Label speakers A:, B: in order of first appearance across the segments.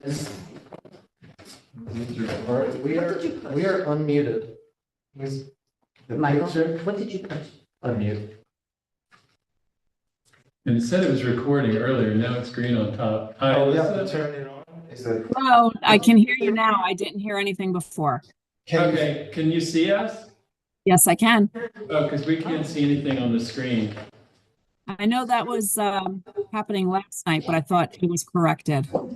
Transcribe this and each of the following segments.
A: We are unmuted. Is the
B: Michael,
A: picture
B: what did you put?
A: unmute?
C: And it said it was recording earlier, now it's green on top. Hi,
A: Oh, yeah,
C: Alyssa.
A: turn it on. Is it?
D: Hello, I can hear you now. I didn't hear anything before.
C: Okay, can you see us?
D: Yes, I can.
C: Oh, because we can't see anything on the screen.
D: I know that was happening last night, but I thought it was corrected.
C: Well,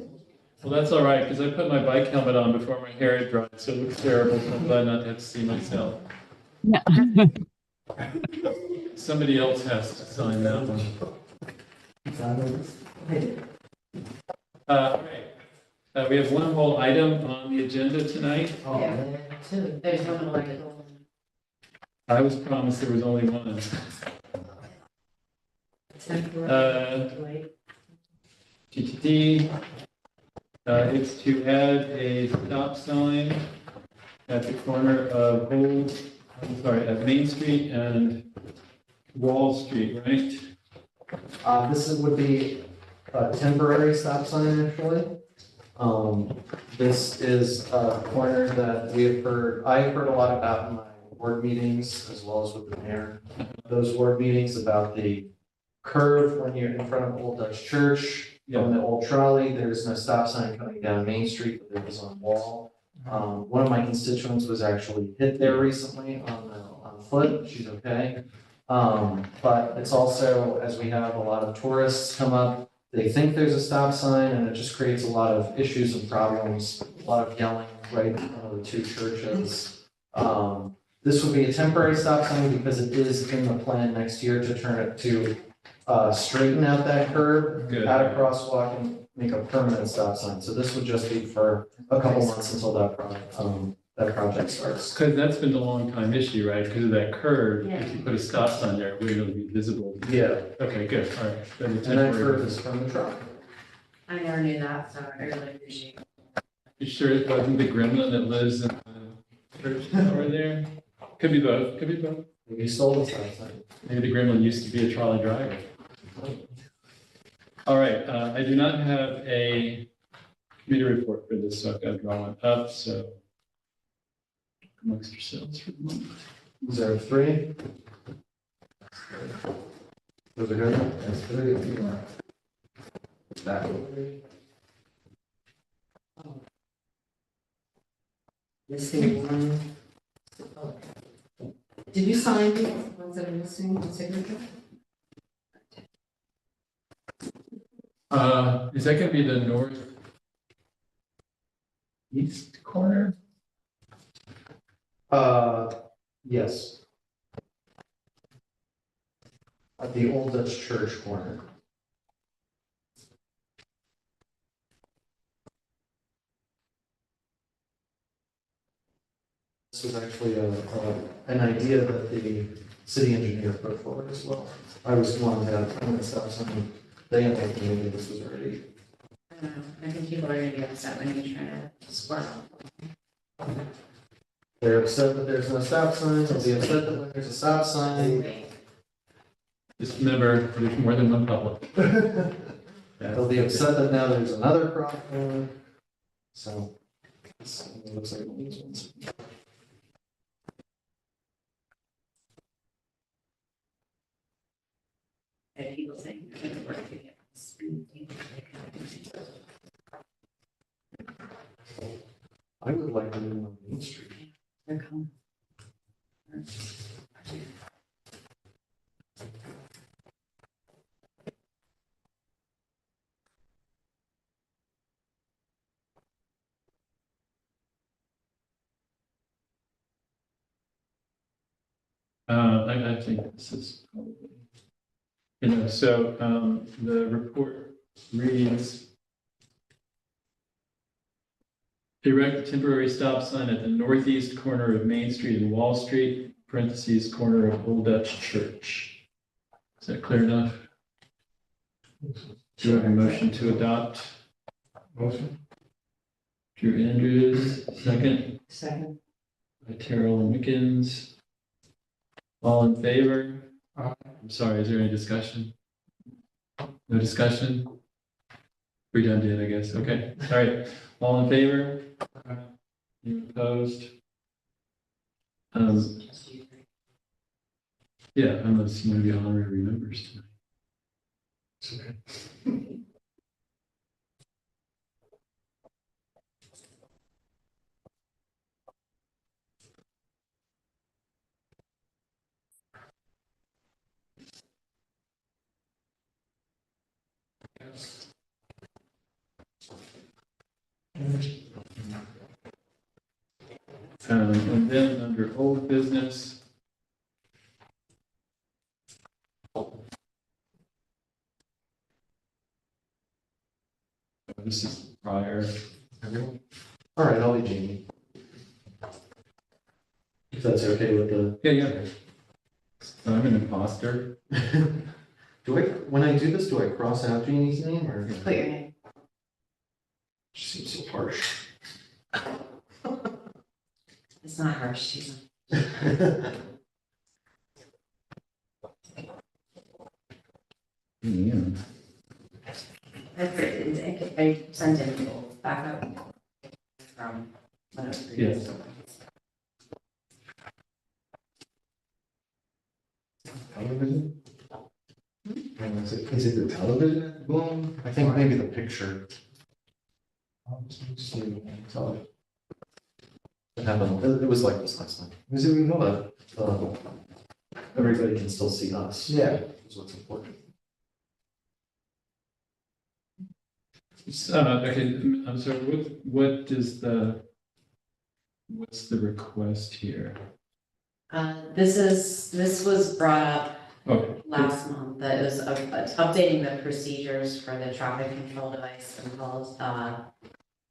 C: that's all right, because I put my bike helmet on before my hair had dried, so it looks terrible, so I'm glad not to have to see myself.
D: Yeah.
C: Somebody else has to sign that one. We have one whole item on the agenda tonight.
A: Oh,
B: Yeah.
A: man.
B: There's one like it.
C: I was promised there was only one. TTD, it's to add a stop sign at the corner of at Main Street and Wall Street, right?
A: Would be a temporary stop sign, actually. This is a corner that I've heard a lot about in my board meetings, as well as with the mayor. Those board meetings about the curve when you're in front of Old Dutch Church, from the old trolley, there's no stop sign coming down Main Street, but there is on Wall. One of my constituents was actually hit there recently on foot, she's okay. But it's also, as we have a lot of tourists come up, they think there's a stop sign and it just creates a lot of issues and problems, a lot of yelling right in front of the two churches. This would be a temporary stop sign because it is in the plan next year to turn it to straighten out that curve,
C: Good.
A: add a crosswalk and make a permanent stop sign. So this would just be for a couple months until that project starts.
C: Because that's been a long time issue, right? Because of that curve, if you put a stop sign there, it wouldn't really be visible.
A: Yeah,
C: Okay, good, all right. Then the
A: and that
C: temporary-
A: curve is from the truck.
B: I never knew that, so I really appreciate it.
C: You sure it wasn't the gremlin that lives in the church over there? Could be both, could be both.
A: You stole the stop sign.
C: Maybe the gremlin used to be a trolley driver. All right, I do not have a committee report for this, so I've got to draw one up, so amongst yourselves for the moment.
A: Is there three? Those are good? That's three if you want. That one.
B: Missing one. Did you sign the ones that are missing the signature?
C: Is that gonna be the northeast corner?
A: Yes. At the Old Dutch Church corner. This was actually an idea that the city engineer put forward as well. I was one that, I'm gonna stop something, they had like, maybe this was already.
B: I don't know, I think people are gonna be upset when you try to squirrel.
A: They're upset that there's no stop sign, they'll be upset that when there's a stop sign.
B: Wait.
C: Just remember, there's more than one public.
A: They'll be upset that now there's another crosswalk. So, it looks like one of these ones.
B: And people saying they're gonna work to get the speed.
A: I would like to live on Main Street.
B: They're coming.
C: I think this is probably, so, the report reads. Erect a temporary stop sign at the northeast corner of Main Street and Wall Street, parentheses, corner of Old Dutch Church. Is that clear enough? Do you have a motion to adopt?
A: Motion?
C: Drew Andrews, second.
B: Second.
C: By Terrell Mickens. All in favor?
A: Aye.
C: I'm sorry, is there any discussion? No discussion? redundant, I guess. Okay, all right. All in favor? Any opposed? Yeah, unless you want to be honorary members tonight. It's okay. And then under old business. This is prior.
A: Everyone? All right, I'll be Jamie. If that's okay with the.
C: Yeah. I'm an imposter.
A: Do I, when I do this, do I cross out Jamie's name or?
B: Put your name.
A: She seems so harsh.
B: It's not harsh, she's.
C: Yeah.
B: I sent in people backup from one of the previous
C: Yes.
B: ones.
A: Television? Is it the television boom? I think maybe the picture. It happened, it was like this last time. Was it, we know that, everybody can still see us.
E: Yeah.
A: Is what's important.
C: Okay, I'm sorry, what is what's the request here?
B: This was brought up
C: Okay.
B: last month, that it was updating the procedures for the traffic control device and calls,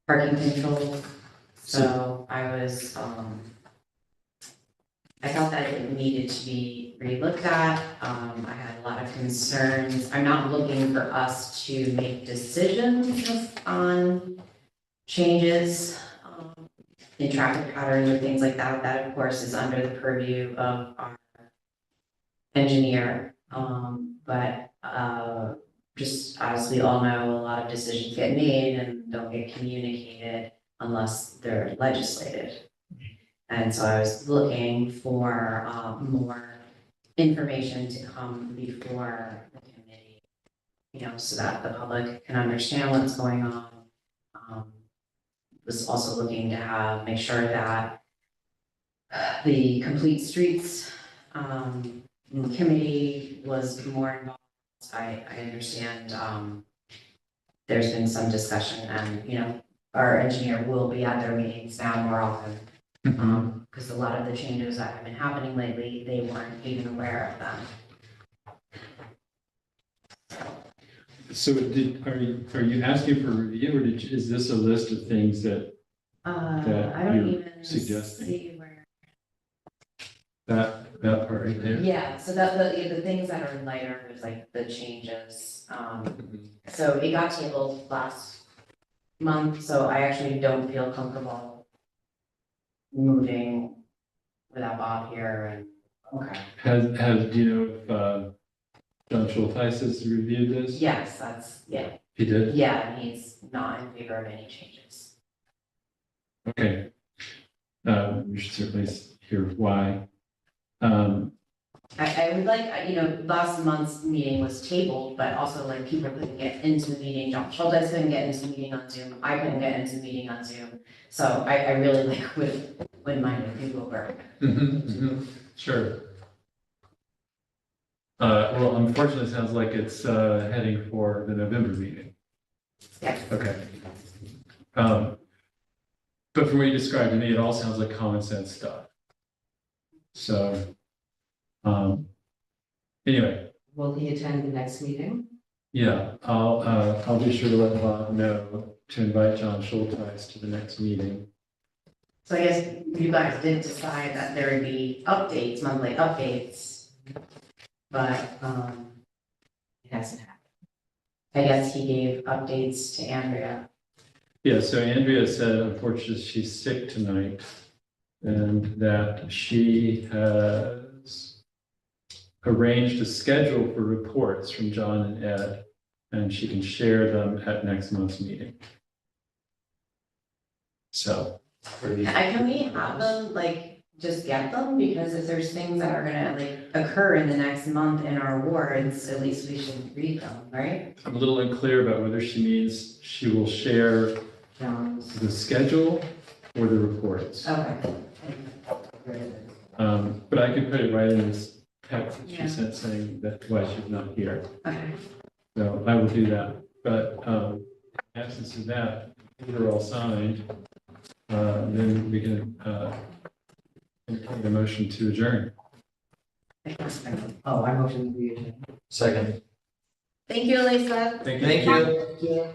B: parking control. So I was, I felt that it needed to be relooked at. I had a lot of concerns. I'm not looking for us to make decisions on changes in traffic patterns or things like that. That, of course, is under the purview of our engineer. But just as we all know, a lot of decisions get made and don't get communicated unless they're legislated. And so I was looking for more information to come before the committee, so that the public can understand what's going on. Was also looking to make sure that the Complete Streets committee was more involved. I understand there's been some discussion and, our engineer will be at their meetings now more often. Because a lot of the changes that have been happening lately, they weren't even aware of them.
C: So are you asking for review, or is this a list of things that
B: I don't
C: you're
B: even
C: suggesting?
B: see where.
C: that part right there?
B: Yeah, so that the things that are lighter is like the changes. So it got tabled last month, so I actually don't feel comfortable moving without Bob here and, okay.
C: Do you know if John Schulteis has reviewed this?
B: Yes, yeah,
C: He did?
B: and he's not in favor of any changes.
C: Okay. We should certainly hear why.
B: I would like, last month's meeting was tabled, but also like people couldn't get into the meeting. John Schulteis couldn't get into the meeting on Zoom. I couldn't get into the meeting on Zoom. So I really wouldn't mind if people were.
C: Sure. Well, unfortunately, it sounds like it's heading for the November meeting.
B: Yeah.
C: Okay. But from what you described to me, it all sounds like common sense stuff. So, anyway,
F: Will he attend the next meeting?
C: yeah, I'll be sure to let Bob know to invite John Schulteis to the next meeting.
B: So I guess you guys did decide that there would be updates, monthly updates. But it hasn't happened. I guess he gave updates to Andrea.
C: Yeah, so Andrea said unfortunately she's sick tonight and that she has arranged a schedule for reports from John and Ed. and she can share them at next month's meeting. So,
B: Can we have them, like, just get them, because if there's things that are gonna, like, occur in the next month in our wards, at least we should read them, right?
C: I'm a little unclear about whether she means she will share
F: John's.
C: the schedule or the reports.
B: Okay.
C: But I can put it right in this text that
B: Yeah.
C: she sent saying that why she's not here.
B: Okay.
C: So I will do that. But in absence of that, they're all signed. Then we can entertain the motion to adjourn.
F: Oh, I motion to be adjourned.
A: Second.
B: Thank you, Elisa.
C: Thank you.
A: Thank you.